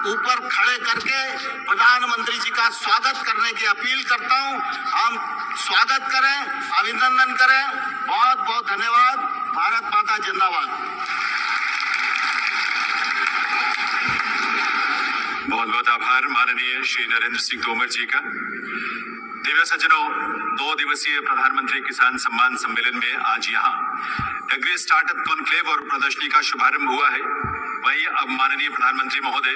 ऊपर खड़े करके प्रधानमंत्री जी का स्वागत करने की अपील करता हूं। हम स्वागत करें, अभिनंदन करें। बहुत बहुत धन्यवाद। भारत माता जिंदाबाद। बहुत बहुत आभार माननीय श्री नरेंद्र सिंह तोमर जी का। दिव्य सज्जनों, 2 दिवसीय प्रधानमंत्री किसान सम्मान सम्मेलन में आज यहाँ एग्री स्टार्टअप कॉन्क्लेव और प्रदर्शनी का शुभारंभ हुआ है। वहीं अब माननीय प्रधानमंत्री महोदय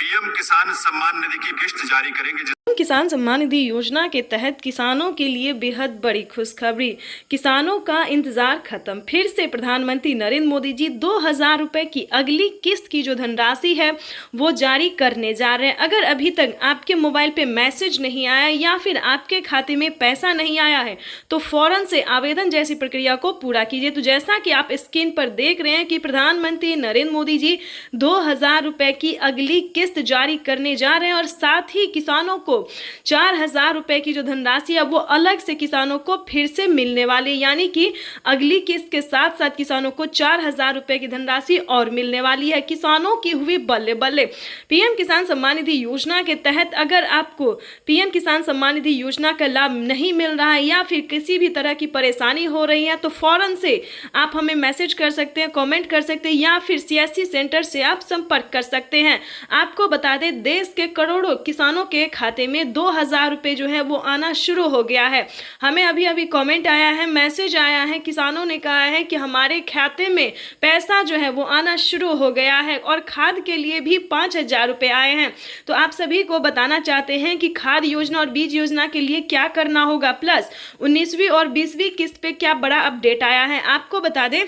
पीएम किसान सम्मान निधि की किस्त जारी करेंगे। किसान सम्मान निधि योजना के तहत किसानों के लिए बेहद बड़ी खुशखबरी। किसानों का इंतजार खत्म। फिर से प्रधानमंत्री नरेंद्र मोदी जी 2000 रुपए की अगली किस्त की जो धनराशि है वो जारी करने जा रहे हैं। अगर अभी तक आपके मोबाइल पे मैसेज नहीं आया या फिर आपके खाते में पैसा नहीं आया है तो फौरन से आवेदन जैसी प्रक्रिया को पूरा कीजिए। तो जैसा कि आप स्क्रीन पर देख रहे हैं कि प्रधानमंत्री नरेंद्र मोदी जी 2000 रुपए की अगली किस्त जारी करने जा रहे हैं और साथ ही किसानों को 4000 रुपए की जो धनराशि है वो अलग से किसानों को फिर से मिलने वाली, यानी कि अगली किस्त के साथ साथ किसानों को 4000 रुपए की धनराशि और मिलने वाली है। किसानों की हुई बल्ले बल्ले। पीएम किसान सम्मान निधि योजना के तहत अगर आपको पीएम किसान सम्मान निधि योजना का लाभ नहीं मिल रहा है या फिर किसी भी तरह की परेशानी हो रही है तो फौरन से आप हमें मैसेज कर सकते हैं, कमेंट कर सकते हैं या फिर सीएससी सेंटर से आप संपर्क कर सकते हैं। आपको बता दें, देश के करोड़ों किसानों के खाते में 2000 रुपए जो है वो आना शुरू हो गया है। हमें अभी अभी कमेंट आया है, मैसेज आया है, किसानों ने कहा है कि हमारे खाते में पैसा जो है वो आना शुरू हो गया है और खाद के लिए भी 5000 रुपए आए हैं। तो आप सभी को बताना चाहते हैं कि खाद योजना और बीज योजना के लिए क्या करना होगा, प्लस 19वीं और 20वीं किस्त पे क्या बड़ा अपडेट आया है। आपको बता दें,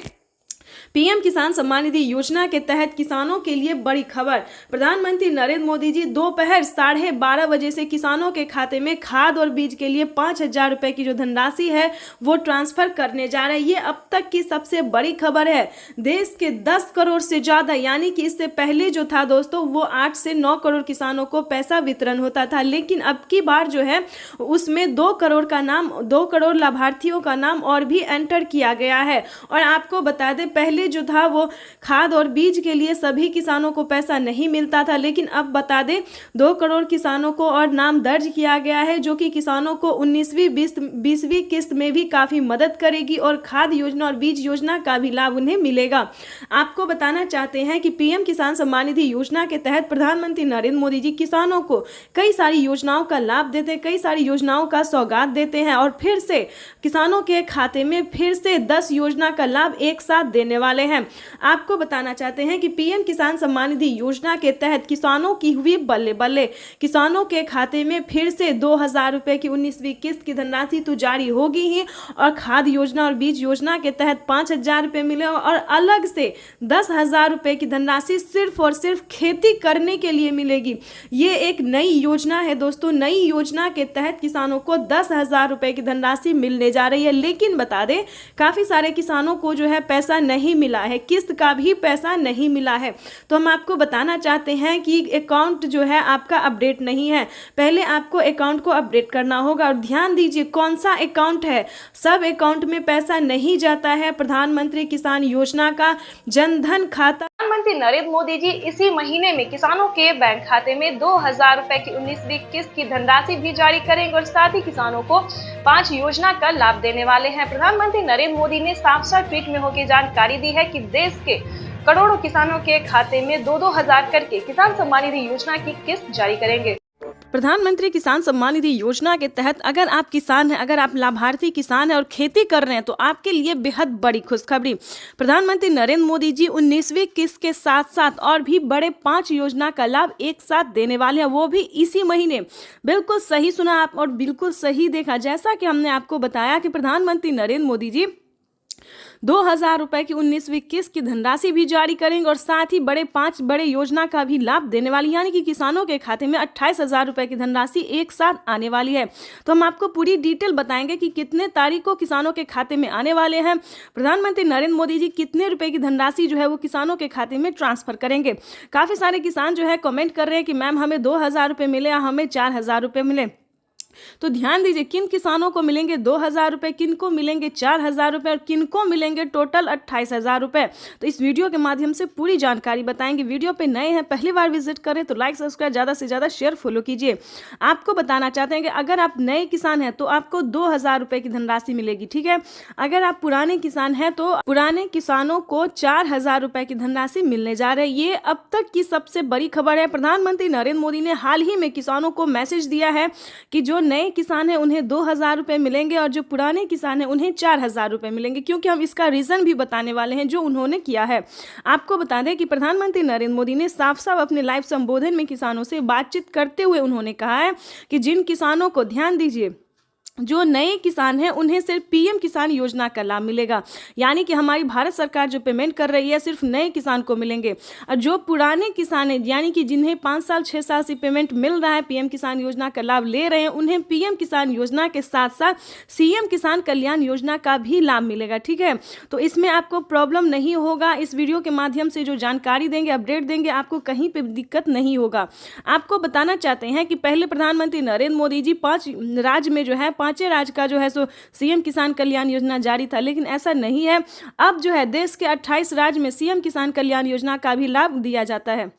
पीएम किसान सम्मान निधि योजना के तहत किसानों के लिए बड़ी खबर। प्रधानमंत्री नरेंद्र मोदी जी दोपहर 12:30 बजे से किसानों के खाते में खाद और बीज के लिए 5000 रुपए की जो धनराशि है वो ट्रांसफर करने जा रहे हैं। ये अब तक की सबसे बड़ी खबर है। देश के 10 करोड़ से ज्यादा, यानी कि इससे पहले जो था दोस्तों वो 8 से 9 करोड़ किसानों को पैसा वितरण होता था, लेकिन अब की बार जो है उसमें 2 करोड़ लाभार्थियों का नाम और भी एंटर किया गया है। और आपको बता दें, पहले जो था वो खाद और बीज के लिए सभी किसानों को पैसा नहीं मिलता था, लेकिन अब बता दें 2 करोड़ किसानों को और नाम दर्ज किया गया है, जो कि किसानों को 19वीं 20वीं किस्त में भी काफी मदद करेगी और खाद योजना और बीज योजना का भी लाभ उन्हें मिलेगा। आपको बताना चाहते हैं कि पीएम किसान सम्मान निधि योजना के तहत प्रधानमंत्री नरेंद्र मोदी जी किसानों को कई सारी योजनाओं का लाभ देते हैं, कई सारी योजनाओं का सौगात देते हैं और फिर से किसानों के खाते में फिर से 10 योजना का लाभ एक साथ देने वाले हैं। आपको बताना चाहते हैं कि पीएम किसान सम्मान निधि योजना के तहत किसानों की हुई बल्ले बल्ले। किसानों के खाते में फिर से 2000 रुपए की 19वीं किस्त की धनराशि तो जारी होगी ही और खाद योजना और बीज योजना के तहत 5000 रुपए मिले और अलग से 10,000 रुपए की धनराशि सिर्फ और सिर्फ खेती करने के लिए मिलेगी। ये एक नई योजना है दोस्तों। नई योजना के तहत किसानों को 10,000 रुपए की धनराशि मिलने जा रही है, लेकिन बता दें काफी सारे किसानों को जो है पैसा नहीं मिला है, किस्त का भी पैसा नहीं मिला है। तो हम आपको बताना चाहते हैं कि अकाउंट जो है आपका अपडेट नहीं है। पहले आपको अकाउंट को अपडेट करना होगा और ध्यान दीजिए कौन सा अकाउंट है। सब अकाउंट में पैसा नहीं जाता है। प्रधानमंत्री किसान योजना का जनधन खाता प्रधानमंत्री नरेंद्र मोदी जी इसी महीने में किसानों के बैंक खाते में 2000 रुपए की 19वीं किस्त की धनराशि भी जारी करेंगे और साथ ही किसानों को 5 योजना का लाभ देने वाले हैं। प्रधानमंत्री नरेंद्र मोदी ने साफ साफ ट्वीट में होकर जानकारी दी है कि देश के करोड़ों किसानों के खाते में 2-2 हजार करके किसान सम्मान निधि योजना की किस्त जारी करेंगे। प्रधानमंत्री किसान सम्मान निधि योजना के तहत अगर आप किसान हैं, अगर आप लाभार्थी किसान हैं और खेती कर रहे हैं तो आपके लिए बेहद बड़ी खुशखबरी। प्रधानमंत्री नरेंद्र मोदी जी 19वीं किस्त के साथ साथ और भी बड़े 5 योजना का लाभ एक साथ देने वाले हैं, वो भी इसी महीने। बिल्कुल सही सुना आप और बिल्कुल सही देखा। जैसा कि हमने आपको बताया कि प्रधानमंत्री नरेंद्र मोदी जी 2000 रुपए की 19वीं किस्त की धनराशि भी जारी करेंगे और साथ ही 5 बड़े योजना का भी लाभ देने वाली, यानी कि किसानों के खाते में 28,000 रुपए की धनराशि एक साथ आने वाली है। तो हम आपको पूरी डिटेल बताएंगे कि कितने तारीख को किसानों के खाते में आने वाले हैं। प्रधानमंत्री नरेंद्र मोदी जी कितने रुपए की धनराशि जो है वो किसानों के खाते में ट्रांसफर करेंगे। काफी सारे किसान जो है कमेंट कर रहे हैं कि मैम हमें 2000 रुपए मिले या हमें 4000 रुपए मिले। तो ध्यान दीजिए किन किसानों को मिलेंगे 2,000 रुपये, किन को मिलेंगे 4,000 रुपये और किन को मिलेंगे टोटल 28,000 रुपये। तो इस वीडियो के माध्यम से पूरी जानकारी बताएंगे। वीडियो पे नए हैं, पहली बार विजिट करें तो लाइक सब्सक्राइब ज़्यादा से ज़्यादा शेयर फॉलो कीजिए। आपको बताना चाहते हैं कि अगर आप नए किसान हैं तो आपको 2,000 रुपये की धनराशि मिलेगी, ठीक है। अगर आप पुराने किसान हैं तो पुराने किसानों को 4,000 रुपये की धनराशि मिलने जा रही है। ये अब तक की सबसे बड़ी खबर है। प्रधानमंत्री नरेंद्र मोदी ने हाल ही में किसानों को मैसेज दिया है कि जो नए किसान हैं उन्हें 2,000 रुपये मिलेंगे और जो पुराने किसान हैं उन्हें 4,000 रुपये मिलेंगे, क्योंकि हम इसका रीज़न भी बताने वाले हैं जो उन्होंने किया है। आपको बता दें कि प्रधानमंत्री नरेंद्र मोदी ने साफ साफ अपने लाइव संबोधन में किसानों से बातचीत करते हुए उन्होंने कहा है कि जिन किसानों को, ध्यान दीजिए, जो नए किसान हैं उन्हें सिर्फ पीएम किसान योजना का लाभ मिलेगा, यानी कि हमारी भारत सरकार जो पेमेंट कर रही है सिर्फ नए किसान को मिलेंगे। और जो पुराने किसान हैं, यानी कि जिन्हें 5 साल 6 साल से पेमेंट मिल रहा है, पीएम किसान योजना का लाभ ले रहे हैं, उन्हें पीएम किसान योजना के साथ साथ सीएम किसान कल्याण योजना का भी लाभ मिलेगा, ठीक है। तो इसमें आपको प्रॉब्लम नहीं होगा। इस वीडियो के माध्यम से जो जानकारी देंगे, अपडेट देंगे, आपको कहीं पर दिक्कत नहीं होगा। आपको बताना चाहते हैं कि पहले प्रधानमंत्री नरेंद्र मोदी जी 5 राज्य में जो है, 5 राज्य का जो है सो सीएम किसान कल्याण योजना जारी था, लेकिन ऐसा नहीं है। अब जो है देश के 28 राज्य में सीएम किसान कल्याण योजना का भी लाभ दिया जाता है।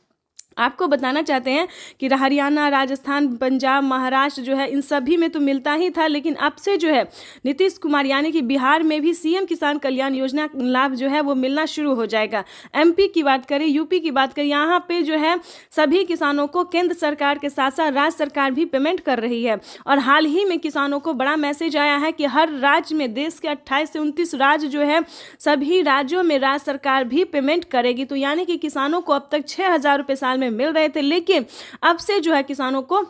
आपको बताना चाहते हैं कि हरियाणा, राजस्थान, पंजाब, महाराष्ट्र जो है इन सभी में तो मिलता ही था, लेकिन अब से जो है नीतीश कुमार यानी कि बिहार में भी सीएम किसान कल्याण योजना लाभ जो है वो मिलना शुरू हो जाएगा। एमपी की बात करें, यूपी की बात करें, यहाँ पे जो है सभी किसानों को केंद्र सरकार के साथ साथ राज्य सरकार भी पेमेंट कर रही है। और हाल ही में किसानों को बड़ा मैसेज आया है कि हर राज्य में, देश के 28 से 29 राज्य जो है, सभी राज्यों में राज्य सरकार भी पेमेंट करेगी। तो यानी कि किसानों को अब तक 6,000 रुपये साल मिल रहे थे, लेकिन अब से जो है किसानों को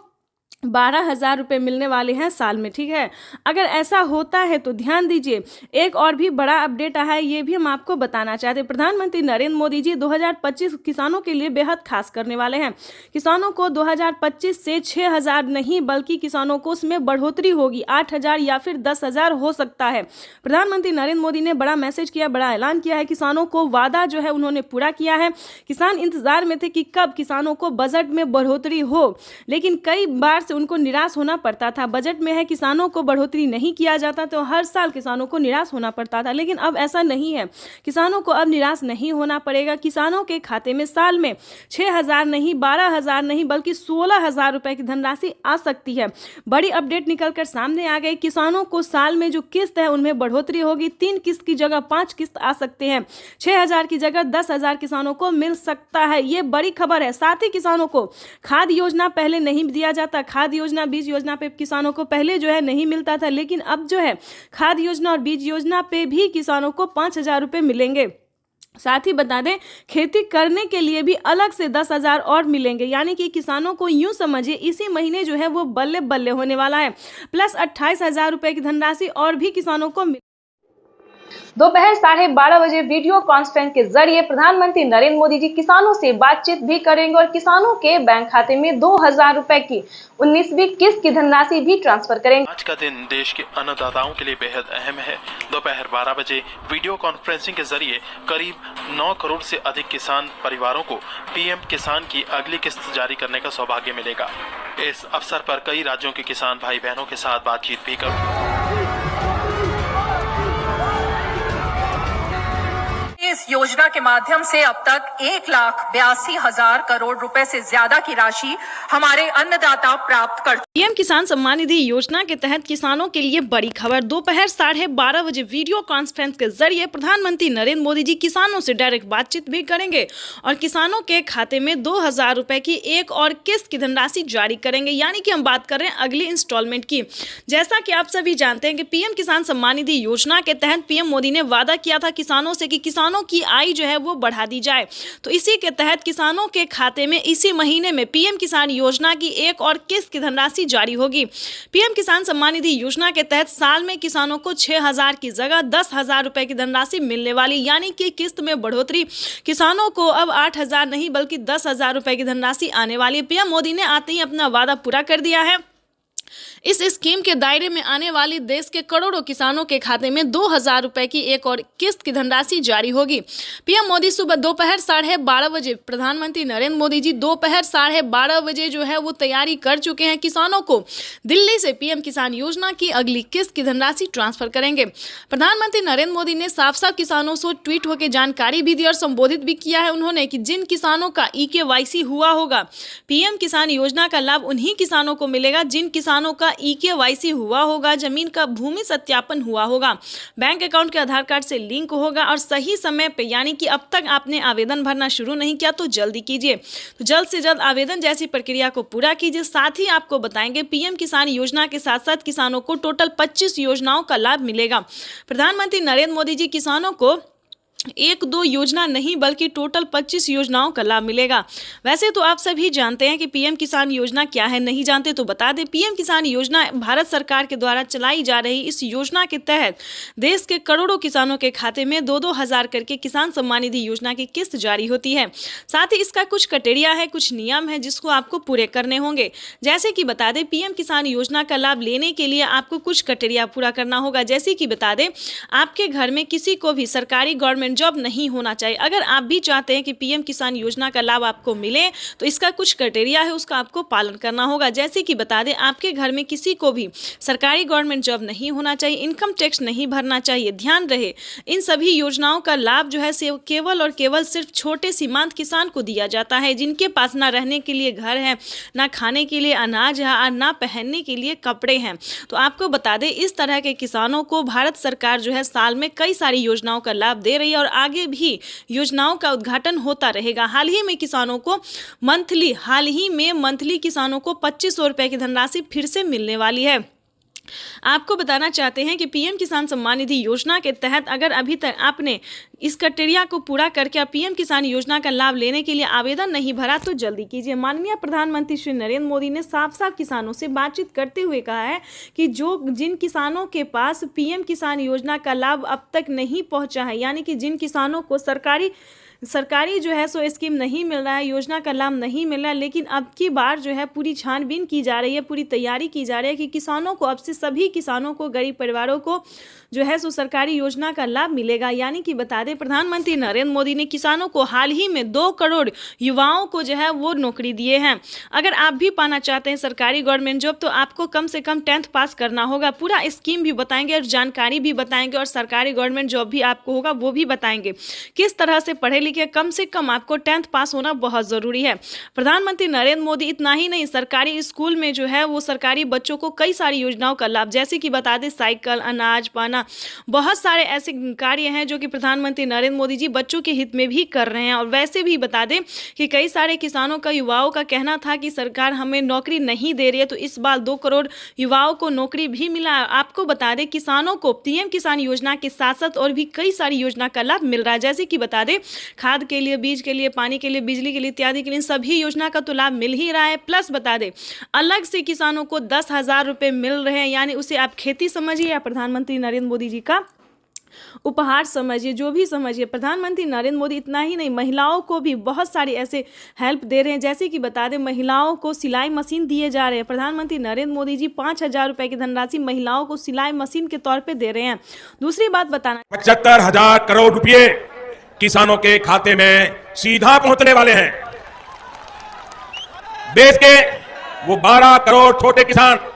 12,000 रुपये मिलने वाले हैं साल में, ठीक है। अगर ऐसा होता है तो ध्यान दीजिए, एक और भी बड़ा अपडेट आया है, ये भी हम आपको बताना चाहते हैं। प्रधानमंत्री नरेंद्र मोदी जी 2025 किसानों के लिए बेहद खास करने वाले हैं। किसानों को 2025 से 6,000 नहीं बल्कि किसानों को उसमें बढ़ोतरी होगी, 8,000 या फिर 10,000 हो सकता है। प्रधानमंत्री नरेंद्र मोदी ने बड़ा मैसेज किया, बड़ा ऐलान किया है। किसानों को वादा जो है उन्होंने पूरा किया है। किसान इंतजार में थे कि कब किसानों को बजट में बढ़ोतरी हो, लेकिन कई बार से उनको निराश होना पड़ता था। बजट में है किसानों को बढ़ोतरी नहीं किया जाता तो हर साल किसानों को निराश होना पड़ता था, लेकिन अब ऐसा नहीं है। किसानों को अब निराश नहीं होना पड़ेगा। किसानों के खाते में साल में 6,000 नहीं, 12,000 नहीं बल्कि 16,000 रुपए की धनराशि आ सकती है। बड़ी अपडेट निकलकर सामने आ गई। किसानों को साल में जो किस्त है उनमें बढ़ोतरी होगी। 3 किस्त की जगह 5 किस्त आ सकते हैं। 6,000 की जगह 10,000 किसानों को मिल सकता है। ये बड़ी खबर है। साथ ही किसानों को खाद योजना पहले नहीं दिया जाता, खाद योजना, बीज योजना पे किसानों को पहले जो है नहीं मिलता था, लेकिन अब जो है खाद योजना और बीज योजना पे भी किसानों को 5,000 रुपये मिलेंगे। साथ ही बता दें, खेती करने के लिए भी अलग से 10,000 और मिलेंगे, यानी कि किसानों को यूं समझिए इसी महीने जो है वो बल्ले बल्ले होने वाला है। प्लस 28,000 रुपये की धनराशि और भी किसानों को दोपहर 12:30 बजे वीडियो कॉन्फ्रेंस के जरिए प्रधानमंत्री नरेंद्र मोदी जी किसानों से बातचीत भी करेंगे और किसानों के बैंक खाते में 2,000 रुपए की 19वीं किस्त की धनराशि भी ट्रांसफर करेंगे। आज का दिन देश के अन्नदाताओं के लिए बेहद अहम है। दोपहर 12 बजे वीडियो कॉन्फ्रेंसिंग के जरिए करीब 9 करोड़ से अधिक किसान परिवारों को पीएम किसान की अगली किस्त जारी करने का सौभाग्य मिलेगा। इस अवसर पर कई राज्यों के किसान भाई बहनों के साथ बातचीत भी करेंगे। इस योजना के माध्यम से अब तक 1,82,000 करोड़ रुपए से ज्यादा की राशि हमारे अन्नदाता प्राप्त कर। पीएम किसान सम्मान निधि योजना के तहत किसानों के लिए बड़ी खबर। दोपहर 12:30 बजे वीडियो कॉन्फ्रेंस के जरिए प्रधानमंत्री नरेंद्र मोदी जी किसानों से डायरेक्ट बातचीत भी करेंगे और किसानों के खाते में 2,000 रुपए की एक और किस्त की धनराशि जारी करेंगे, यानी कि हम बात कर रहे हैं अगली इंस्टॉलमेंट की। जैसा कि आप सभी जानते हैं कि पीएम किसान सम्मान निधि योजना के तहत पीएम मोदी ने वादा किया था किसानों से कि किसानों की आय जो है वो बढ़ा दी जाए। तो इसी के तहत किसानों के खाते में इसी महीने में पीएम किसान योजना की एक और किस्त की धनराशि जारी होगी। पीएम किसान सम्मान निधि योजना के तहत साल में किसानों को 6,000 की जगह 10,000 रुपए की धनराशि मिलने वाली, यानी कि किस्त में बढ़ोतरी। किसानों को अब 8,000 नहीं बल्कि 10,000 रुपए की धनराशि आने वाली है। पीएम मोदी ने आते ही अपना वादा पूरा कर दिया है। इस स्कीम के दायरे में आने वाली देश के करोड़ों किसानों के खाते में 2,000 रुपए की एक और किस्त की धनराशि जारी होगी। पीएम मोदी सुबह दोपहर 12:30 बजे, प्रधानमंत्री नरेंद्र मोदी जी दोपहर 12:30 बजे जो है वो तैयारी कर चुके हैं। किसानों को दिल्ली से पीएम किसान योजना की अगली किस्त की धनराशि ट्रांसफर करेंगे। प्रधानमंत्री नरेंद्र मोदी ने साफ साफ किसानों से ट्वीट होकर जानकारी भी दी और संबोधित भी किया है उन्होंने कि जिन किसानों का eKYC हुआ होगा, पीएम किसान योजना का लाभ उन्हीं किसानों को मिलेगा जिन किसानों का eKYC हुआ होगा, जमीन का भूमि सत्यापन हुआ होगा, बैंक अकाउंट के आधार कार्ड से लिंक होगा और सही समय पे, यानी कि अब तक आपने आवेदन भरना शुरू नहीं किया तो जल्दी कीजिए। तो जल्द से जल्द आवेदन जैसी प्रक्रिया को पूरा कीजिए। साथ ही आपको बताएंगे पीएम किसान योजना के साथ साथ किसानों को टोटल 25 योजनाओं का लाभ मिलेगा। प्रधानमंत्री नरेंद्र मोदी जी किसानों को 1-2 योजना नहीं बल्कि टोटल 25 योजनाओं का लाभ मिलेगा। वैसे तो आप सभी जानते हैं कि पीएम किसान योजना क्या है, नहीं जानते तो बता दें। पीएम किसान योजना भारत सरकार के द्वारा चलाई जा रही इस योजना के तहत देश के करोड़ों किसानों के खाते में 2-2 हज़ार करके किसान सम्मान निधि योजना की किस्त जारी होती है। साथ ही इसका कुछ क्राइटेरिया है, कुछ नियम है जिसको आपको पूरे करने होंगे। जैसे कि बता दें, पीएम किसान योजना का लाभ लेने के लिए आपको कुछ क्राइटेरिया पूरा करना होगा। जैसे कि बता दें, आपके घर में किसी को भी सरकारी गवर्नमेंट जॉब नहीं होना चाहिए। अगर आप भी चाहते हैं कि पीएम किसान योजना का लाभ आपको मिले तो इसका कुछ क्राइटेरिया है, उसका आपको पालन करना होगा। जैसे कि बता दें, आपके घर में किसी को भी सरकारी गवर्नमेंट जॉब नहीं होना चाहिए, इनकम टैक्स नहीं भरना चाहिए। ध्यान रहे, इन सभी योजनाओं का लाभ जो है केवल और केवल सिर्फ छोटे सीमांत किसान को दिया जाता है, जिनके पास ना रहने के लिए घर है, ना खाने के लिए अनाज है और ना पहनने के लिए कपड़े हैं। तो आपको बता दें, इस तरह के किसानों को भारत सरकार जो है साल में कई सारी योजनाओं का लाभ दे रही है और आगे भी योजनाओं का उद्घाटन होता रहेगा। हाल ही में मंथली किसानों को 2500 रुपए की धनराशि फिर से मिलने वाली है। आपको बताना चाहते हैं कि पीएम किसान सम्मान निधि योजना के तहत अगर अभी तक आपने इस क्राइटेरिया को पूरा करके पीएम किसान योजना का लाभ लेने के लिए आवेदन नहीं भरा तो जल्दी कीजिए। माननीय प्रधानमंत्री श्री नरेंद्र मोदी ने साफ साफ किसानों से बातचीत करते हुए कहा है कि जिन किसानों के पास पीएम किसान योजना का लाभ अब तक नहीं पहुंचा है, यानी कि जिन किसानों को सरकारी जो है सो स्कीम नहीं मिल रहा है, योजना का लाभ नहीं मिल रहा है, लेकिन अब की बार जो है पूरी छानबीन की जा रही है, पूरी तैयारी की जा रही है कि किसानों को अब से सभी किसानों को, गरीब परिवारों को जो है सो सरकारी योजना का लाभ मिलेगा। यानी कि बता दें, प्रधानमंत्री नरेंद्र मोदी ने किसानों को हाल ही में 2 करोड़ युवाओं को जो है वो नौकरी दिए हैं। अगर आप भी पाना चाहते हैं सरकारी गवर्नमेंट जॉब तो आपको कम से कम 10th पास करना होगा। पूरा स्कीम भी बताएंगे और जानकारी भी बताएंगे और सरकारी गवर्नमेंट जॉब भी आपको होगा वो भी बताएंगे। किस तरह से पढ़े लिखे, कम से कम आपको 10th पास होना बहुत ज़रूरी है। प्रधानमंत्री नरेंद्र मोदी इतना ही नहीं, सरकारी स्कूल में जो है वो सरकारी बच्चों को कई सारी योजनाओं का लाभ, जैसे कि बता दें साइकिल, अनाज, पाना, बहुत सारे ऐसे कार्य हैं जो कि प्रधानमंत्री नरेंद्र मोदी जी बच्चों के हित में भी कर रहे हैं। और वैसे भी बता दें कि कई सारे किसानों का, युवाओं का कहना था कि सरकार हमें नौकरी नहीं दे रही है, तो इस बार 2 करोड़ युवाओं को नौकरी भी मिला। आपको बता दें, किसानों को पीएम किसान योजना के साथ साथ और भी कई सारी योजना का लाभ मिल रहा है। जैसे कि बता दें, खाद के लिए, बीज के लिए, पानी के लिए, बिजली के लिए इत्यादि के लिए सभी योजना का तो लाभ मिल ही रहा है। प्लस बता दें, अलग से किसानों को 10,000 रुपये मिल रहे हैं, यानी उसे आप खेती समझिए या प्रधानमंत्री नरेंद्र मोदी जी का उपहार समझिए, जो भी समझिए। प्रधानमंत्री नरेंद्र मोदी इतना ही नहीं, महिलाओं को भी बहुत सारी ऐसे हेल्प दे रहे हैं। जैसे कि बता दें, महिलाओं को सिलाई मशीन दिए जा रहे हैं। प्रधानमंत्री नरेंद्र मोदी जी 5,000 रुपए की धनराशि महिलाओं को सिलाई मशीन के तौर पे दे रहे हैं। दूसरी बात बताना, 75,000 करोड़ रुपए किसानों के खाते में सीधा पहुंचने वाले हैं। देश के वो 12 करोड़ छोटे किसान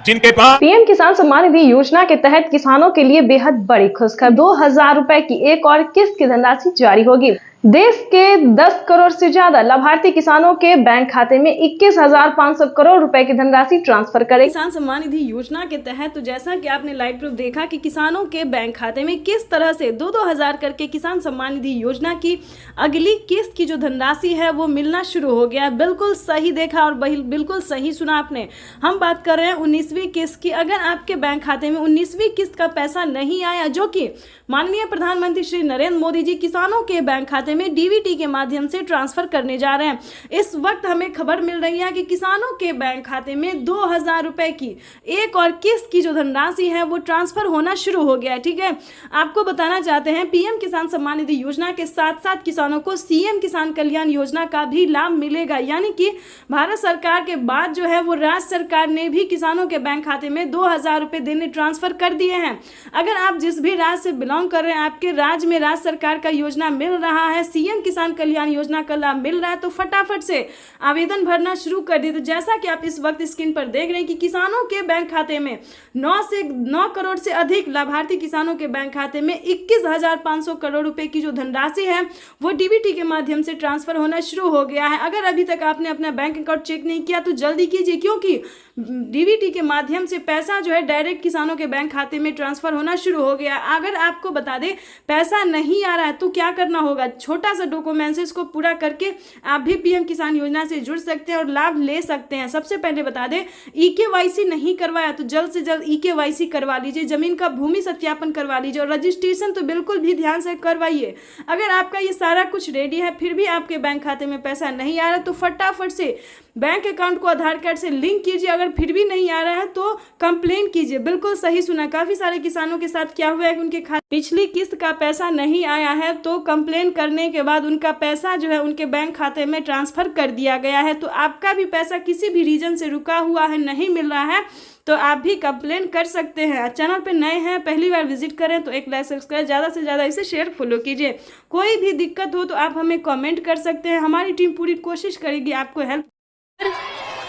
जिनके पास पीएम किसान सम्मान निधि योजना के तहत किसानों के लिए बेहद बड़ी खुशखबरी, 2,000 रुपए की एक और किस्त की धनराशि जारी होगी। देश के 10 करोड़ से ज्यादा लाभार्थी किसानों के बैंक खाते में 21,500 करोड़ रुपए की धनराशि ट्रांसफर करेगी। किसान सम्मान निधि योजना के तहत तो जैसा कि आपने लाइव प्रूफ देखा कि किसानों के बैंक खाते में किस तरह से 2-2 हज़ार करके किसान सम्मान निधि योजना की अगली किस्त की जो धनराशि है वो मिलना शुरू हो गया। बिल्कुल सही देखा और बिल्कुल सही सुना आपने। हम बात कर रहे हैं 19वीं किस्त की। अगर आपके बैंक खाते में 19वीं किस्त का पैसा नहीं आया, जो कि माननीय प्रधानमंत्री श्री नरेंद्र मोदी जी किसानों के बैंक खाते में डीबीटी के माध्यम से ट्रांसफर करने जा रहे हैं। इस वक्त हमें खबर मिल रही है कि किसानों के बैंक खाते में 2000 रुपए की एक और किस्त की जो धनराशि है वो ट्रांसफर होना शुरू हो गया है। ठीक है, आपको बताना चाहते हैं पीएम किसान सम्मान निधि योजना के साथ साथ किसानों को सीएम किसान कल्याण योजना का भी लाभ मिलेगा। यानी कि भारत सरकार के बाद जो है वो राज्य सरकार ने भी किसानों के बैंक खाते में 2000 रुपए देने ट्रांसफर कर दिए हैं। अगर आप जिस भी राज्य से बिलोंग कर रहे हैं, आपके राज्य में राज्य सरकार का योजना मिल रहा है, सीएम किसान कल्याण योजना का लाभ मिल रहा है, तो फटाफट से आवेदन भरना शुरू कर दिए। तो जैसा कि आप इस वक्त स्क्रीन पर देख रहे हैं कि किसानों के बैंक खाते में 9 करोड़ से अधिक लाभार्थी किसानों के बैंक खाते में 21,500 करोड़ रुपए की जो धनराशि है वो डीबीटी के माध्यम से ट्रांसफर होना शुरू हो गया है। अगर अभी तक आपने अपना बैंक अकाउंट चेक नहीं किया तो जल्दी कीजिए, क्योंकि डीबीटी के माध्यम से पैसा जो है डायरेक्ट किसानों के बैंक खाते में ट्रांसफर होना शुरू हो गया। अगर आपको बता दें पैसा नहीं आ रहा है तो क्या करना होगा, छोटा सा डॉक्यूमेंट्स को पूरा करके आप भी पीएम किसान योजना से जुड़ सकते हैं और लाभ ले सकते हैं। सबसे पहले बता दें ईकेवाईसी नहीं करवाया तो जल्द से जल्द ईकेवाईसी करवा लीजिए, जमीन का भूमि सत्यापन करवा लीजिए और रजिस्ट्रेशन तो बिल्कुल भी ध्यान से करवाइए। अगर आपका ये सारा कुछ रेडी है फिर भी आपके बैंक खाते में पैसा नहीं आ रहा तो फटाफट से बैंक अकाउंट को आधार कार्ड से लिंक कीजिए। अगर फिर भी नहीं आ रहा है तो कंप्लेन कीजिए। बिल्कुल सही सुना, काफी सारे किसानों के साथ क्या हुआ है कि उनके खाते पिछली किस्त का पैसा नहीं आया है तो कंप्लेन करने के बाद उनका पैसा जो है उनके बैंक खाते में ट्रांसफर कर दिया गया है। तो आपका भी पैसा किसी भी रीजन से रुका हुआ है, नहीं मिल रहा है, तो आप भी कंप्लेन कर सकते हैं। चैनल पे नए हैं, पहली बार विजिट करें तो एक लाइक सब्सक्राइब, ज़्यादा से ज़्यादा इसे शेयर फॉलो कीजिए। कोई भी दिक्कत हो तो आप हमें कमेंट कर सकते हैं, हमारी टीम पूरी कोशिश करेगी आपको हेल्प।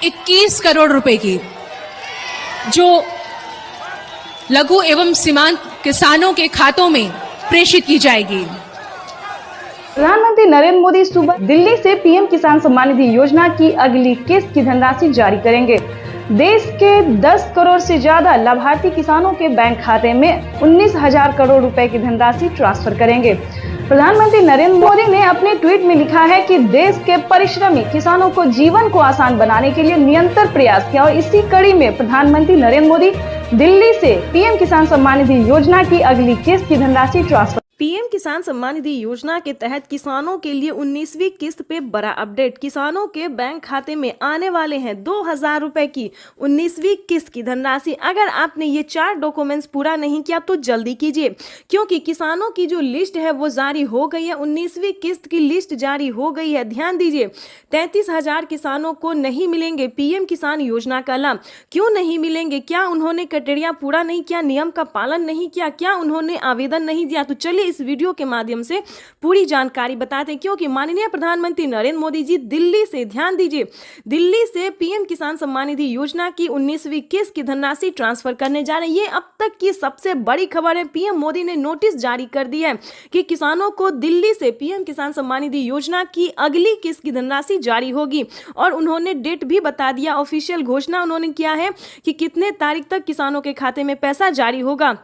21 करोड़ रुपए की जो लघु एवं सीमांत किसानों के खातों में प्रेषित की जाएगी। प्रधानमंत्री नरेंद्र मोदी सुबह दिल्ली से पीएम किसान सम्मान निधि योजना की अगली किस्त की धनराशि जारी करेंगे। देश के 10 करोड़ से ज्यादा लाभार्थी किसानों के बैंक खाते में 19,000 करोड़ रुपए की धनराशि ट्रांसफर करेंगे। प्रधानमंत्री नरेंद्र मोदी ने अपने ट्वीट में लिखा है कि देश के परिश्रमी किसानों को जीवन को आसान बनाने के लिए निरंतर प्रयास किया और इसी कड़ी में प्रधानमंत्री नरेंद्र मोदी दिल्ली से पीएम किसान सम्मान निधि योजना की अगली किस्त की धनराशि ट्रांसफर। पीएम किसान सम्मान निधि योजना के तहत किसानों के लिए 19वीं किस्त पे बड़ा अपडेट। किसानों के बैंक खाते में आने वाले हैं 2000 रुपए की 19वीं किस्त की धनराशि। अगर आपने ये 4 डॉक्यूमेंट्स पूरा नहीं किया तो जल्दी कीजिए, क्योंकि किसानों की जो लिस्ट है वो जारी हो गई है। 19वीं किस्त की लिस्ट जारी हो गई है। ध्यान दीजिए 33,000 किसानों को नहीं मिलेंगे पीएम किसान योजना का लाभ। क्यों नहीं मिलेंगे? क्या उन्होंने क्राइटेरिया पूरा नहीं किया, नियम का पालन नहीं किया, क्या उन्होंने आवेदन नहीं दिया? तो चलिए इस वीडियो के माध्यम से पूरी जानकारी बताते हैं, क्योंकि माननीय प्रधानमंत्री नरेंद्र मोदी जी दिल्ली से, ध्यान दीजिए, दिल्ली से पीएम किसान सम्मान निधि योजना की 19वीं किस्त की धनराशि ट्रांसफर करने जा रहे हैं। ये अब तक की सबसे बड़ी खबर है। पीएम मोदी ने नोटिस जारी कर दी है कि किसानों को दिल्ली से पीएम किसान सम्मान निधि योजना की अगली किस्त की धनराशि जारी होगी और उन्होंने डेट भी बता दिया। ऑफिशियल घोषणा उन्होंने किया है कि कितने तारीख तक किसानों के खाते में पैसा जारी होगा।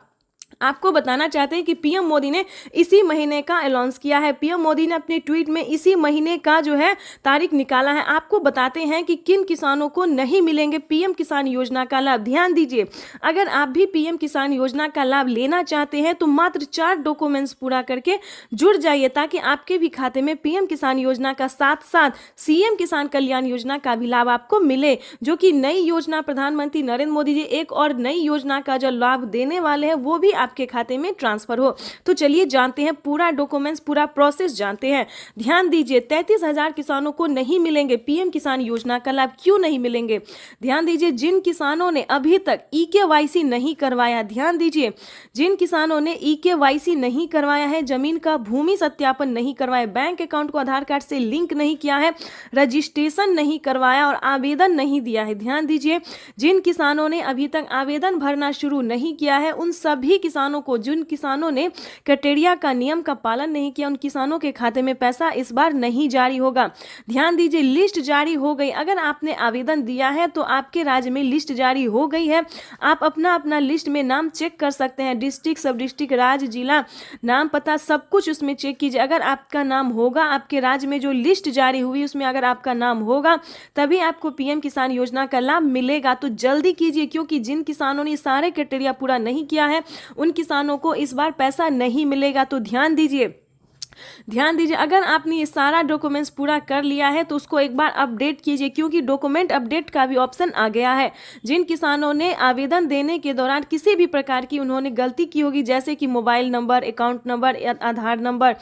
आपको बताना चाहते हैं कि पीएम मोदी ने इसी महीने का अनाउंस किया है। पीएम मोदी ने अपने ट्वीट में इसी महीने का जो है तारीख निकाला है। आपको बताते हैं कि किन किसानों को नहीं मिलेंगे पीएम किसान योजना का लाभ। ध्यान दीजिए, अगर आप भी पीएम किसान योजना का लाभ लेना चाहते हैं तो मात्र 4 डॉक्यूमेंट्स पूरा करके जुड़ जाइए, ताकि आपके भी खाते में पीएम किसान योजना का साथ साथ सीएम किसान कल्याण योजना का भी लाभ आपको मिले, जो कि नई योजना प्रधानमंत्री नरेंद्र मोदी जी एक और नई योजना का जो लाभ देने वाले हैं वो भी आपके खाते में ट्रांसफर हो। तो चलिए जानते हैं पूरा डॉक्यूमेंट्स, पूरा प्रोसेस जानते हैं। ध्यान दीजिए 33,000 किसानों को नहीं मिलेंगे पीएम किसान योजना का लाभ। क्यों नहीं मिलेंगे? ध्यान दीजिए, जिन किसानों ने अभी तक ईकेवाईसी नहीं करवाया, ध्यान दीजिए, जिन किसानों ने ईकेवाईसी नहीं करवाया है, जमीन का भूमि सत्यापन नहीं करवाया, बैंक अकाउंट को आधार कार्ड से लिंक नहीं किया है, रजिस्ट्रेशन नहीं करवाया और आवेदन नहीं दिया है। ध्यान दीजिए, जिन किसानों ने अभी तक आवेदन भरना शुरू नहीं किया है, उन सभी किसानों को, जिन किसानों ने क्राइटेरिया का, नियम का पालन नहीं किया, उन किसानों के खाते में पैसा इस बार नहीं जारी होगा। ध्यान दीजिए, लिस्ट जारी हो गई। अगर आपने आवेदन दिया है तो आपके राज्य में लिस्ट जारी हो गई है। आप अपना अपना लिस्ट में नाम चेक कर सकते हैं, डिस्ट्रिक्ट, सब डिस्ट्रिक्ट, राज्य, जिला, नाम, पता, सब कुछ उसमें चेक कीजिए। अगर आपका नाम होगा, आपके राज्य में जो लिस्ट जारी हुई उसमें अगर आपका नाम होगा, तभी आपको पीएम किसान योजना का लाभ मिलेगा। तो जल्दी कीजिए, क्योंकि जिन किसानों ने सारे क्राइटेरिया पूरा नहीं किया है उन किसानों को इस बार पैसा नहीं मिलेगा। तो ध्यान दीजिए, अगर आपने ये सारा डॉक्यूमेंट्स पूरा कर लिया है तो उसको एक बार अपडेट कीजिए, क्योंकि डॉक्यूमेंट अपडेट का भी ऑप्शन आ गया है। जिन किसानों ने आवेदन देने के दौरान किसी भी प्रकार की उन्होंने गलती की होगी, जैसे कि मोबाइल नंबर, अकाउंट नंबर, आधार नंबर,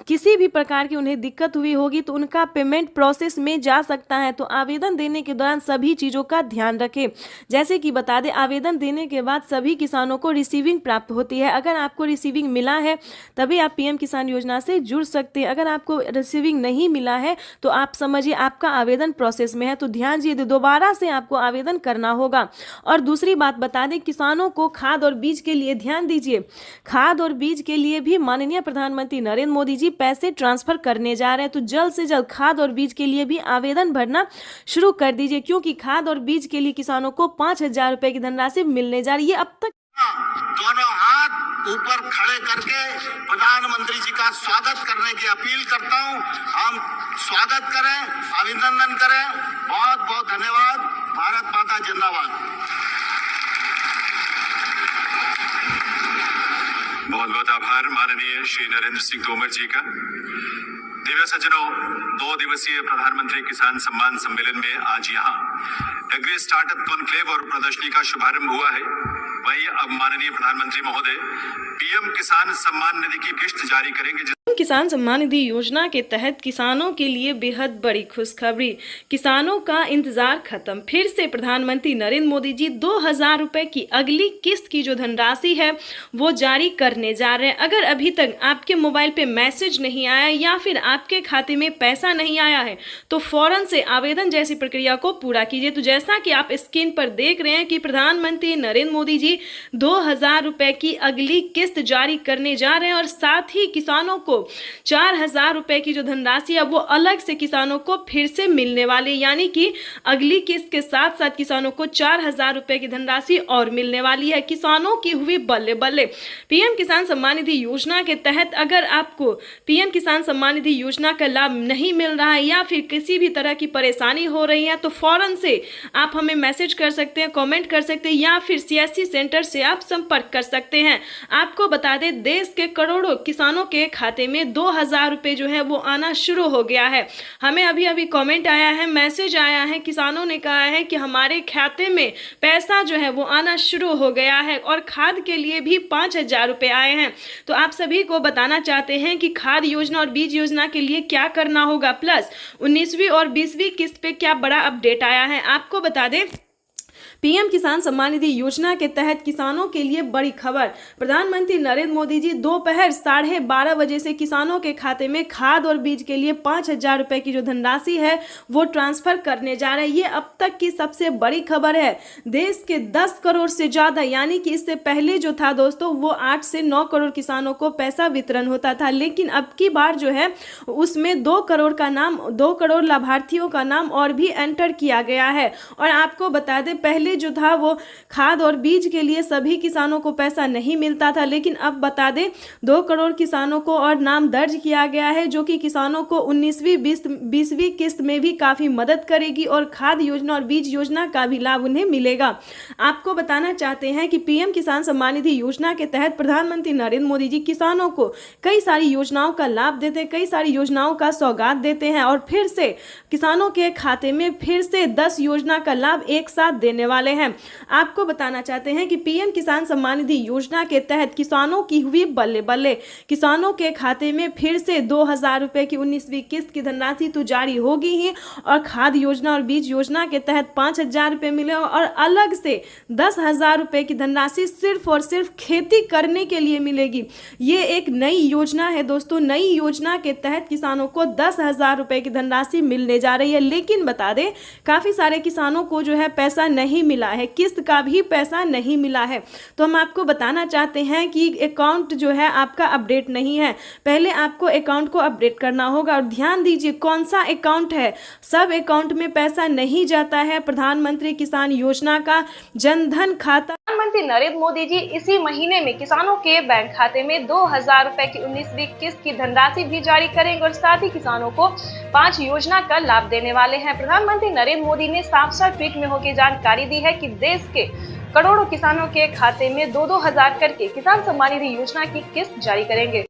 किसी भी प्रकार की उन्हें दिक्कत हुई होगी तो उनका पेमेंट प्रोसेस में जा सकता है। तो आवेदन देने के दौरान सभी चीज़ों का ध्यान रखें। जैसे कि बता दें, आवेदन देने के बाद सभी किसानों को रिसीविंग प्राप्त होती है। अगर आपको रिसीविंग मिला है तभी आप पीएम किसान योजना से जुड़ सकते हैं। अगर आपको रिसीविंग नहीं मिला है तो आप समझिए आपका आवेदन प्रोसेस में है। तो ध्यान दीजिए, दोबारा से आपको आवेदन करना होगा। और दूसरी बात बता दें, किसानों को खाद और बीज के लिए ध्यान दीजिए, खाद और बीज के लिए भी माननीय प्रधानमंत्री नरेंद्र मोदी जी पैसे ट्रांसफर करने जा रहे हैं। तो जल्द से जल्द खाद और बीज के लिए भी आवेदन भरना शुरू कर दीजिए, क्योंकि खाद और बीज के लिए किसानों को 5,000 रुपए की धनराशि मिलने जा रही है। अब तक दोनों हाथ ऊपर खड़े करके प्रधानमंत्री जी का स्वागत करने की अपील करता हूं। हम स्वागत करें, अभिनंदन करें। बहुत बहुत धन्यवाद। भारत माता जिंदाबाद। बहुत बहुत आभार माननीय श्री नरेंद्र सिंह तोमर जी का। दिव्य सज्जनों, 2 दिवसीय प्रधानमंत्री किसान सम्मान सम्मेलन में आज यहाँ एग्री स्टार्टअप कॉन्क्लेव और प्रदर्शनी का शुभारंभ हुआ है। वहीं अब माननीय प्रधानमंत्री महोदय पीएम किसान सम्मान निधि की किस्त जारी करेंगे। किसान सम्मान निधि योजना के तहत किसानों के लिए बेहद बड़ी खुशखबरी। किसानों का इंतजार खत्म। फिर से प्रधानमंत्री नरेंद्र मोदी जी 2,000 रुपए की अगली किस्त की जो धनराशि है वो जारी करने जा रहे हैं। अगर अभी तक आपके मोबाइल पे मैसेज नहीं आया या फिर आपके खाते में पैसा नहीं आया है तो फौरन से आवेदन जैसी प्रक्रिया को पूरा कीजिए। तो जैसा कि आप स्क्रीन पर देख रहे हैं कि प्रधानमंत्री नरेंद्र मोदी जी 2,000 रुपए की अगली किस्त जारी करने जा रहे हैं और साथ ही किसानों को 4,000 रुपए की जो धनराशि है वो अलग से किसानों को फिर से मिलने वाली, यानी कि अगली किस्त के साथ साथ किसानों को 4,000 रुपए की धनराशि और मिलने वाली है। किसानों की हुई बल्ले बल्ले। पीएम किसान सम्मान निधि योजना के तहत अगर आपको पीएम किसान सम्मान निधि योजना का लाभ नहीं मिल रहा है या फिर किसी भी तरह की परेशानी हो रही है तो फौरन से आप हमें मैसेज कर सकते हैं, कमेंट कर सकते हैं या फिर सीएससी सेंटर से आप संपर्क कर सकते हैं। आपको बता दें, देश के करोड़ों किसानों के खाते में 2,000 रुपए जो है वो आना शुरू हो गया है। हमें अभी अभी कमेंट आया है, मैसेज आया है, किसानों ने कहा है कि हमारे खाते में पैसा जो है वो आना शुरू हो गया है और खाद के लिए भी 5,000 रुपए आए हैं। तो आप सभी को बताना चाहते हैं कि खाद योजना और बीज योजना के लिए क्या करना होगा, प्लस 19वीं और 20वीं किस्त पे क्या बड़ा अपडेट आया है। आपको बता दें, पीएम किसान सम्मान निधि योजना के तहत किसानों के लिए बड़ी खबर। प्रधानमंत्री नरेंद्र मोदी जी दोपहर 12:30 बजे से किसानों के खाते में खाद और बीज के लिए 5,000 रुपए की जो धनराशि है वो ट्रांसफर करने जा रहे हैं। ये अब तक की सबसे बड़ी खबर है। देश के 10 करोड़ से ज़्यादा, यानी कि इससे पहले जो था दोस्तों वो 8 से 9 करोड़ किसानों को पैसा वितरण होता था, लेकिन अब की बार जो है उसमें 2 करोड़ लाभार्थियों का नाम और भी एंटर किया गया है। और आपको बता दें, पहले जो था वो खाद और बीज के लिए सभी किसानों को पैसा नहीं मिलता था, लेकिन अब बता दें 2 करोड़ किसानों को और नाम दर्ज किया गया है, जो कि किसानों को 19वीं 20वीं किस्त में भी काफ़ी मदद करेगी और खाद योजना और बीज योजना का भी लाभ उन्हें मिलेगा। आपको बताना चाहते हैं कि पीएम किसान सम्मान निधि योजना के तहत प्रधानमंत्री नरेंद्र मोदी जी किसानों को कई सारी योजनाओं का लाभ देते हैं, कई सारी योजनाओं का सौगात देते हैं और फिर से किसानों के खाते में फिर से 10 योजना का लाभ एक साथ देने वाले हैं। आपको बताना चाहते हैं कि पीएम किसान सम्मान निधि योजना के तहत किसानों की हुई बल्ले बल्ले। किसानों के खाते में फिर से 2,000 रुपए की 19वीं किस्त की धनराशि तो जारी होगी ही और खाद योजना और बीज योजना के तहत 5,000 रुपए मिले और अलग से 10,000 रुपए की धनराशि सिर्फ और सिर्फ खेती करने के लिए मिलेगी। ये एक नई योजना है दोस्तों। नई योजना के तहत किसानों को 10,000 रुपए की धनराशि मिलने जा रही है, लेकिन बता दें काफ़ी सारे किसानों को जो है पैसा नहीं मिला है, किस्त का भी पैसा नहीं मिला है। तो हम आपको बताना चाहते हैं कि अकाउंट जो है आपका अपडेट नहीं है। पहले आपको अकाउंट को अपडेट करना होगा और ध्यान दीजिए कौन सा अकाउंट है। सब अकाउंट में पैसा नहीं जाता है। प्रधानमंत्री किसान योजना का जनधन खाता प्रधानमंत्री नरेंद्र मोदी जी इसी महीने में किसानों के बैंक खाते में 2,000 रुपए की 19वीं किस्त की धनराशि भी जारी करेंगे और साथ ही किसानों को 5 योजना का लाभ देने वाले हैं। प्रधानमंत्री नरेंद्र मोदी ने साफ साफ ट्वीट में होकर जानकारी दी है कि देश के करोड़ों किसानों के खाते में 2-2 हजार करके किसान सम्मान निधि योजना की किस्त जारी करेंगे।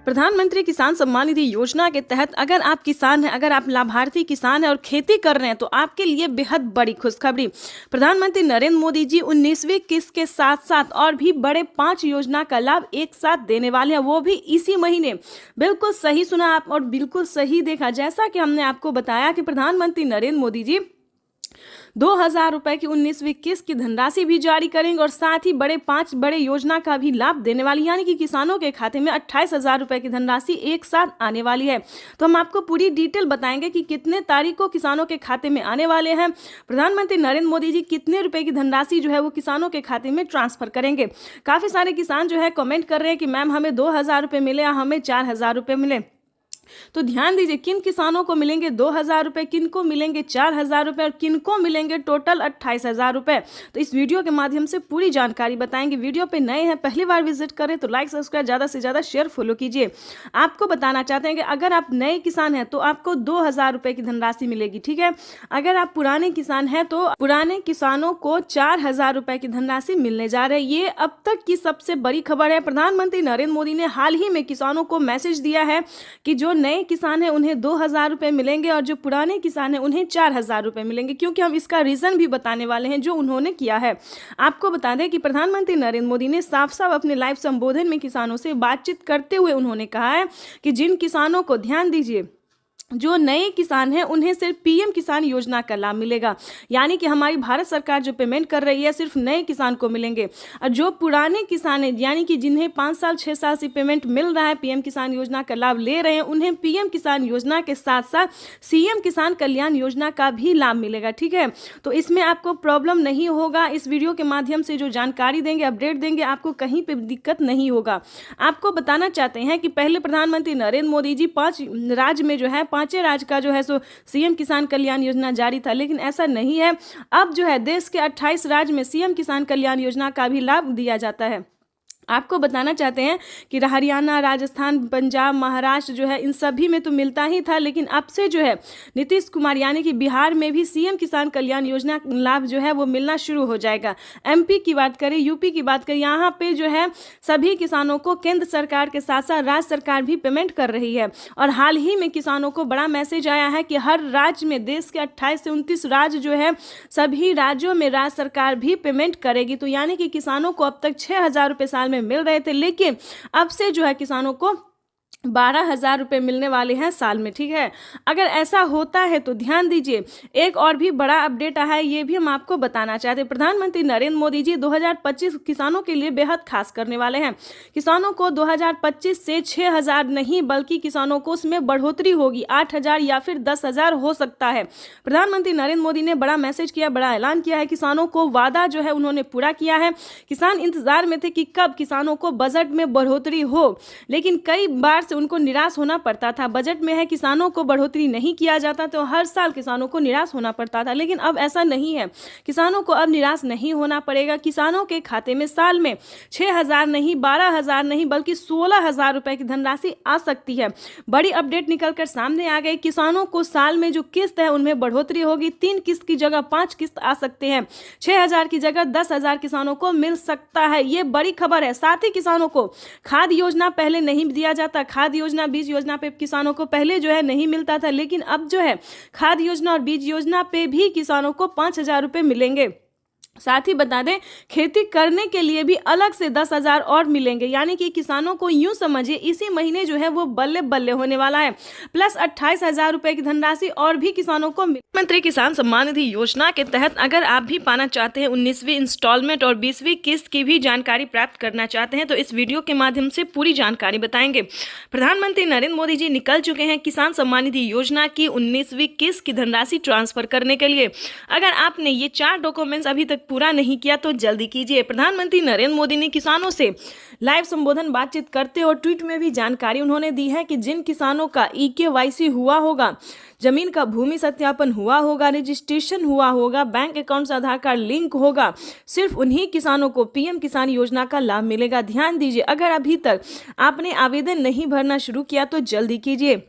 प्रधानमंत्री किसान सम्मान निधि योजना के तहत अगर आप किसान हैं, अगर आप लाभार्थी किसान हैं और खेती कर रहे हैं तो आपके लिए बेहद बड़ी खुशखबरी। प्रधानमंत्री नरेंद्र मोदी जी 19वीं किस्त के साथ साथ और भी बड़े 5 योजना का लाभ एक साथ देने वाले हैं, वो भी इसी महीने। बिल्कुल सही सुना आप और बिल्कुल सही देखा। जैसा कि हमने आपको बताया कि प्रधानमंत्री नरेंद्र मोदी जी 2,000 रुपए की 19वीं किस्त की धनराशि भी जारी करेंगे और साथ ही 5 बड़े योजना का भी लाभ देने वाली, यानी कि किसानों के खाते में 28,000 रुपए की धनराशि एक साथ आने वाली है। तो हम आपको पूरी डिटेल बताएंगे कि कितने तारीख को किसानों के खाते में आने वाले हैं, प्रधानमंत्री नरेंद्र मोदी जी कितने रुपए की धनराशि जो है वो किसानों के खाते में ट्रांसफर करेंगे। काफी सारे किसान जो है कमेंट कर रहे हैं कि मैम हमें 2,000 रुपए मिले या हमें 4,000 रुपए मिले। तो ध्यान दीजिए, किन किसानों को मिलेंगे 2,000 रुपए, किन को मिलेंगे 4,000 रुपए और किन को मिलेंगे टोटल 28,000 रुपए। तो इस वीडियो के माध्यम से पूरी जानकारी बताएंगे। वीडियो पे नए हैं, पहली बार विजिट करें तो लाइक सब्सक्राइब ज़्यादा से ज़्यादा शेयर फॉलो कीजिए। आपको बताना चाहते हैं कि अगर आप नए किसान हैं तो आपको 2,000 रुपए की धनराशि मिलेगी, ठीक है। अगर आप पुराने किसान हैं तो पुराने किसानों को 4,000 रुपए की धनराशि मिलने जा रही है। ये अब तक की सबसे बड़ी खबर है। प्रधानमंत्री नरेंद्र मोदी ने हाल ही में किसानों को मैसेज दिया है कि जो नए किसान हैं उन्हें 2,000 रुपए मिलेंगे और जो पुराने किसान हैं उन्हें 4,000 रुपए मिलेंगे, क्योंकि हम इसका रीजन भी बताने वाले हैं जो उन्होंने किया है। आपको बता दें कि प्रधानमंत्री नरेंद्र मोदी ने साफ साफ अपने लाइव संबोधन में किसानों से बातचीत करते हुए उन्होंने कहा है कि जिन किसानों को, ध्यान दीजिए, जो नए किसान हैं उन्हें सिर्फ पीएम किसान योजना का लाभ मिलेगा, यानी कि हमारी भारत सरकार जो पेमेंट कर रही है सिर्फ नए किसान को मिलेंगे। और जो पुराने किसान हैं, यानी कि जिन्हें 5 साल 6 साल से पेमेंट मिल रहा है, पीएम किसान योजना का लाभ ले रहे हैं, उन्हें पीएम किसान योजना के साथ साथ सीएम किसान कल्याण योजना का भी लाभ मिलेगा, ठीक है। तो इसमें आपको प्रॉब्लम नहीं होगा। इस वीडियो के माध्यम से जो जानकारी देंगे, अपडेट देंगे, आपको कहीं पर दिक्कत नहीं होगा। आपको बताना चाहते हैं कि पहले प्रधानमंत्री नरेंद्र मोदी जी 5 राज्य में जो है 5 राज्य का जो है सो सीएम किसान कल्याण योजना जारी था, लेकिन ऐसा नहीं है। अब जो है देश के 28 राज्य में सीएम किसान कल्याण योजना का भी लाभ दिया जाता है। आपको बताना चाहते हैं कि हरियाणा, राजस्थान, पंजाब, महाराष्ट्र जो है इन सभी में तो मिलता ही था, लेकिन अब से जो है नीतीश कुमार यानी कि बिहार में भी सीएम किसान कल्याण योजना लाभ जो है वो मिलना शुरू हो जाएगा। एमपी की बात करें, यूपी की बात करें, यहाँ पे जो है सभी किसानों को केंद्र सरकार के साथ साथ राज्य सरकार भी पेमेंट कर रही है। और हाल ही में किसानों को बड़ा मैसेज आया है कि हर राज्य में, देश के 28 से 29 राज्य जो है, सभी राज्यों में राज्य सरकार भी पेमेंट करेगी। तो यानी कि किसानों को अब तक 6,000 रुपये साल में मिल रहे थे, लेकिन अब से जो है किसानों को 12,000 रुपये मिलने वाले हैं साल में, ठीक है। अगर ऐसा होता है तो ध्यान दीजिए, एक और भी बड़ा अपडेट आया है, ये भी हम आपको बताना चाहते हैं। प्रधानमंत्री नरेंद्र मोदी जी 2025 किसानों के लिए बेहद खास करने वाले हैं। किसानों को 2025 से 6,000 नहीं बल्कि किसानों को उसमें बढ़ोतरी होगी, 8,000 या फिर 10,000 हो सकता है। प्रधानमंत्री नरेंद्र मोदी ने बड़ा मैसेज किया, बड़ा ऐलान किया है। किसानों को वादा जो है उन्होंने पूरा किया है। किसान इंतजार में थे कि कब किसानों को बजट में बढ़ोतरी हो, लेकिन कई बार उनको निराश होना पड़ता था। बजट में है किसानों को बढ़ोतरी नहीं किया जाता तो हर साल किसानों को निराश होना पड़ता था, लेकिन अब ऐसा नहीं है। किसानों को अब निराश नहीं होना पड़ेगा। किसानों के खाते में साल में 6,000 नहीं, 12,000 नहीं बल्कि 16,000 रुपए की धनराशि आ सकती है। बड़ी अपडेट निकलकर सामने आ गई। किसानों को साल में जो किस्त है उनमें बढ़ोतरी होगी। 3 किस्त की जगह 5 किस्त आ सकते हैं। 6,000 की जगह 10,000 किसानों को मिल सकता है। ये बड़ी खबर है। साथ ही किसानों को खाद योजना पहले नहीं दिया जाता, खाद योजना, बीज योजना पे किसानों को पहले जो है नहीं मिलता था, लेकिन अब जो है खाद योजना और बीज योजना पे भी किसानों को 5,000 रुपए मिलेंगे। साथ ही बता दें, खेती करने के लिए भी अलग से 10,000 और मिलेंगे, यानी कि किसानों को यूं समझिए इसी महीने जो है वो बल्ले बल्ले होने वाला है। प्लस 28,000 रुपए की धनराशि और भी किसानों को। प्रधानमंत्री किसान सम्मान निधि योजना के तहत अगर आप भी पाना चाहते हैं 19वीं इंस्टॉलमेंट और 20वीं किस्त की भी जानकारी प्राप्त करना चाहते हैं तो इस वीडियो के माध्यम से पूरी जानकारी बताएंगे। प्रधानमंत्री नरेंद्र मोदी जी निकल चुके हैं किसान सम्मान निधि योजना की 19वीं किस्त की धनराशि ट्रांसफर करने के लिए। अगर आपने ये 4 डॉक्यूमेंट्स अभी तक पूरा नहीं किया तो जल्दी कीजिए। प्रधानमंत्री नरेंद्र मोदी ने किसानों से लाइव संबोधन बातचीत करते और ट्वीट में भी जानकारी उन्होंने दी है कि जिन किसानों का EKYC हुआ होगा, जमीन का भूमि सत्यापन हुआ होगा, रजिस्ट्रेशन हुआ होगा, बैंक अकाउंट से आधार कार्ड लिंक होगा, सिर्फ उन्हीं किसानों को पीएम किसान योजना का लाभ मिलेगा। ध्यान दीजिए, अगर अभी तक आपने आवेदन नहीं भरना शुरू किया तो जल्दी कीजिए।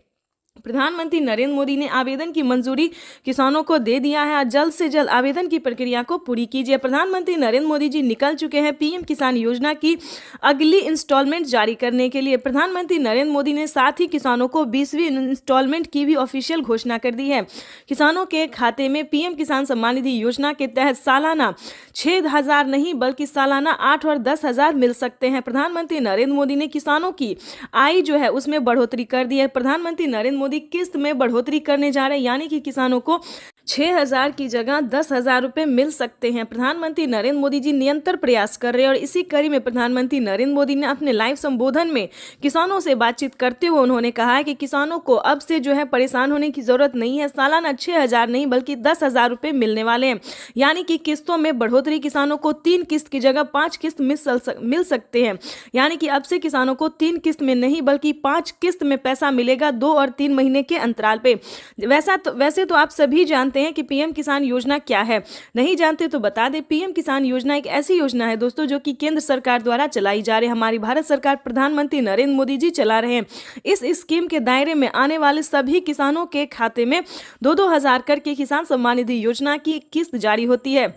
प्रधानमंत्री नरेंद्र मोदी ने आवेदन की मंजूरी किसानों को दे दिया है। जल्द से जल्द आवेदन की प्रक्रिया को पूरी कीजिए। प्रधानमंत्री नरेंद्र मोदी जी निकल चुके हैं पीएम किसान योजना की अगली इंस्टॉलमेंट जारी करने के लिए। प्रधानमंत्री नरेंद्र मोदी ने साथ ही किसानों को 20वीं इंस्टॉलमेंट की भी ऑफिशियल घोषणा कर दी है। किसानों के खाते में पीएम किसान सम्मान निधि योजना के तहत सालाना 6,000 नहीं बल्कि सालाना 8 और 10,000 मिल सकते हैं। प्रधानमंत्री नरेंद्र मोदी ने किसानों की आय जो है उसमें बढ़ोतरी कर दी है। प्रधानमंत्री नरेंद्र मोदी किस्त में बढ़ोतरी करने जा रहे हैं, यानी कि किसानों को 6,000 की जगह 10,000 रुपए मिल सकते हैं। प्रधानमंत्री नरेंद्र मोदी जी निरंतर प्रयास कर रहे हैं और इसी कड़ी में प्रधानमंत्री नरेंद्र मोदी ने अपने लाइव संबोधन में किसानों से बातचीत करते हुए उन्होंने कहा है कि किसानों को अब से जो है परेशान होने की जरूरत नहीं है। सालाना 6,000 नहीं बल्कि 10,000 रुपए मिलने वाले हैं, यानी कि किस्तों में बढ़ोतरी। किसानों को 3 किस्त की जगह 5 किस्त मिल सकते हैं, यानी कि अब से किसानों को 3 किस्त में नहीं बल्कि 5 किस्त में पैसा मिलेगा 2 और 3 महीने के अंतराल पे। वैसे तो आप सभी जानते हैं कि पीएम किसान योजना क्या है। नहीं जानते तो बता दें, पीएम किसान योजना एक ऐसी योजना है दोस्तों जो कि केंद्र सरकार द्वारा चलाई जा रही है। हमारी भारत सरकार प्रधानमंत्री नरेंद्र मोदी जी चला रहे हैं। इस स्कीम के दायरे में आने वाले सभी किसानों के खाते में 2-2 हजार करके किसान सम्मान निधि योजना की किस्त जारी होती है।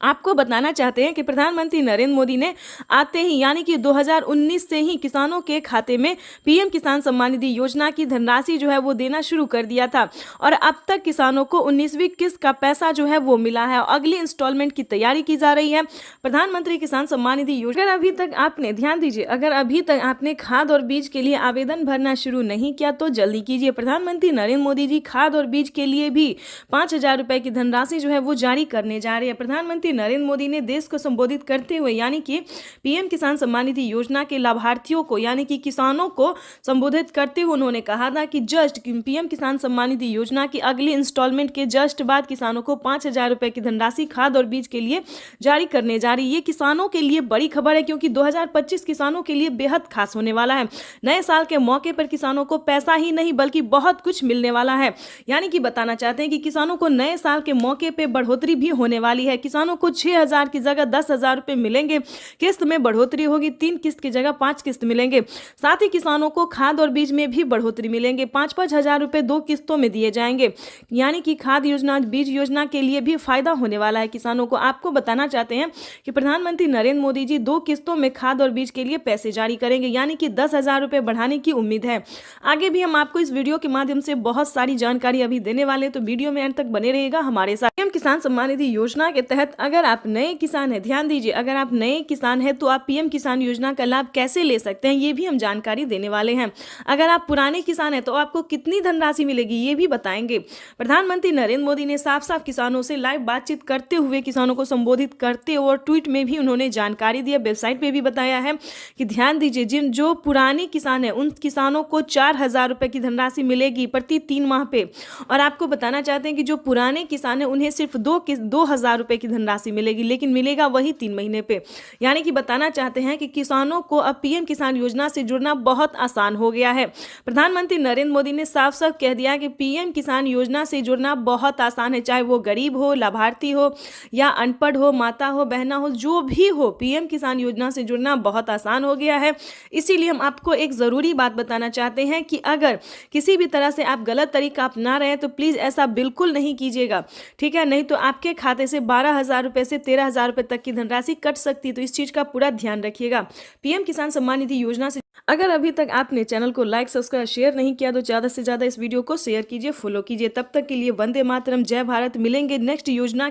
आपको बताना चाहते हैं कि प्रधानमंत्री नरेंद्र मोदी ने आते ही यानी कि 2019 से ही किसानों के खाते में पीएम किसान सम्मान निधि योजना की धनराशि जो है वो देना शुरू कर दिया था और अब तक किसानों को 19वीं किस्त का पैसा जो है वो मिला है और अगली इंस्टॉलमेंट की तैयारी की जा रही है। प्रधानमंत्री किसान सम्मान निधि योजना अगर अभी तक आपने ध्यान दीजिए, अगर अभी तक आपने खाद और बीज के लिए आवेदन भरना शुरू नहीं किया तो जल्दी कीजिए। प्रधानमंत्री नरेंद्र मोदी जी खाद और बीज के लिए भी 5,000 रुपए की धनराशि जो है वो जारी करने जा रहे हैं। प्रधानमंत्री नरेंद्र मोदी ने देश को संबोधित करते हुए यानी कि पीएम किसान सम्मान निधि योजना के लाभार्थियों को यानी कि किसानों को संबोधित करते हुए उन्होंने कहा था कि जस्ट पीएम किसान सम्मान निधि योजना की अगली इंस्टॉलमेंट के जस्ट बाद किसानों को 5,000 रुपए की धनराशि खाद और बीज के लिए जारी करने जा रही है। ये किसानों के लिए बड़ी खबर है क्योंकि 2025 किसानों के लिए बेहद खास होने वाला है। नए साल के मौके पर किसानों को पैसा ही नहीं बल्कि बहुत कुछ मिलने वाला है, यानी कि बताना चाहते हैं कि किसानों को नए साल के मौके पर बढ़ोतरी भी होने वाली है। किसानों को 6,000 की जगह 10,000 रुपए मिलेंगे। किस्त में बढ़ोतरी होगी, 3 किस्त की जगह 5 किस्त मिलेंगे। साथ ही किसानों को खाद और बीज में भी बढ़ोतरी मिलेंगे। 5-5 हजार रुपए 2 किस्तों में दिए जाएंगे, यानी कि खाद योजना बीज योजना के लिए भी फायदा होने वाला है किसानों को। आपको बताना चाहते हैं कि प्रधानमंत्री नरेंद्र मोदी जी 2 किस्तों में खाद और बीज के लिए पैसे जारी करेंगे, यानी कि 10,000 रुपए बढ़ाने की उम्मीद है। आगे भी हम आपको इस वीडियो के माध्यम से बहुत सारी जानकारी अभी देने वाले, तो वीडियो में अंत तक बने रहिएगा हमारे साथ। पीएम किसान सम्मान निधि योजना के तहत अगर आप नए किसान है, ध्यान दीजिए, अगर आप नए किसान हैं तो आप पीएम किसान योजना का लाभ कैसे ले सकते हैं ये भी हम जानकारी देने वाले हैं। अगर आप पुराने किसान हैं तो आपको कितनी धनराशि मिलेगी ये भी बताएंगे। प्रधानमंत्री नरेंद्र मोदी ने साफ साफ किसानों से लाइव बातचीत करते हुए किसानों को संबोधित करते और ट्वीट में भी उन्होंने जानकारी दी है, वेबसाइट पे भी बताया है कि ध्यान दीजिए, जिन जो पुराने किसान हैं उन किसानों को 4,000 रुपए की धनराशि मिलेगी प्रति 3 माह पे। और आपको बताना चाहते हैं कि जो पुराने किसान हैं उन्हें सिर्फ 2,000 रुपए की धनराशि मिलेगी, लेकिन मिलेगा वही 3 महीने पे। यानी कि बताना चाहते हैं कि किसानों को अब पीएम किसान योजना से जुड़ना बहुत आसान हो गया है। प्रधानमंत्री नरेंद्र मोदी ने साफ साफ कह दिया कि पीएम किसान योजना से जुड़ना बहुत आसान है, चाहे वो गरीब हो, लाभार्थी हो या अनपढ़ हो, माता हो, बहना हो, जो भी हो, पीएम किसान योजना से जुड़ना बहुत आसान हो गया है। इसीलिए हम आपको एक जरूरी बात बताना चाहते हैं कि अगर किसी भी तरह से आप गलत तरीका अपना रहे हैं तो प्लीज ऐसा बिल्कुल नहीं कीजिएगा, ठीक है? नहीं तो आपके खाते से 12,000 रुपए से 13,000 रुपए तक की धनराशि कट सकती है, तो इस चीज का पूरा ध्यान रखिएगा। पीएम किसान सम्मान निधि योजना से अगर अभी तक आपने चैनल को लाइक सब्सक्राइब शेयर नहीं किया तो ज्यादा से ज्यादा इस वीडियो को शेयर कीजिए, फॉलो कीजिए। तब तक के लिए वंदे मातरम, जय भारत। मिलेंगे नेक्स्ट योजना